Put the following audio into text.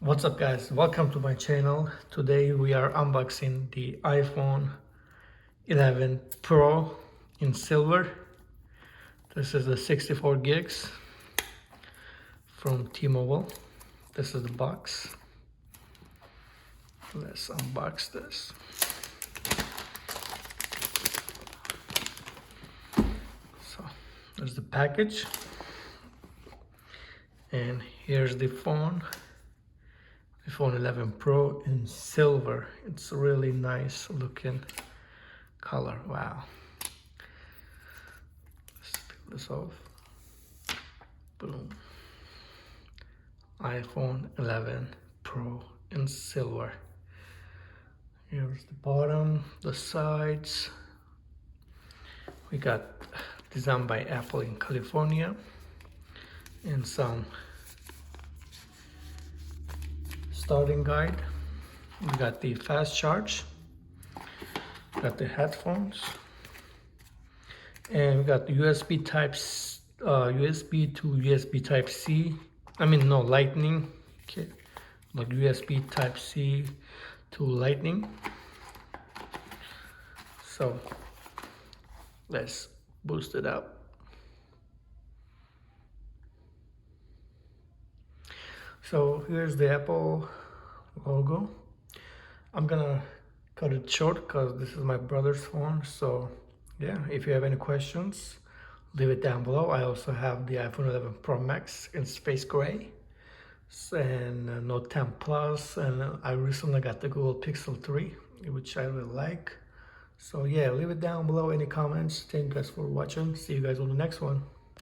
What's up guys, welcome to my channel. Today we are unboxing the iPhone 11 Pro in silver. This is the 64 gigs from T-Mobile. This is the box. Let's unbox this. So there's the package, and here's the phone. iPhone 11 Pro in silver. It's a really nice looking color. Wow. Let's take this off. Boom. iPhone 11 Pro in silver. Here's the bottom, the sides. We got designed by Apple in California, and some starting guide. We got the fast charge, got the headphones, and we got the USB to USB Type C. I mean, no, Lightning. Okay, like USB Type C to Lightning. So let's boost it up. So here's the Apple logo. I'm gonna cut it short because this is my brother's phone. So yeah, if you have any questions, leave it down below. I also have the iPhone 11 Pro Max in space gray and Note 10 Plus, and I recently got the Google Pixel 3, which I really like. So yeah, leave it down below, any comments. Thank you guys for watching. See you guys on the next one.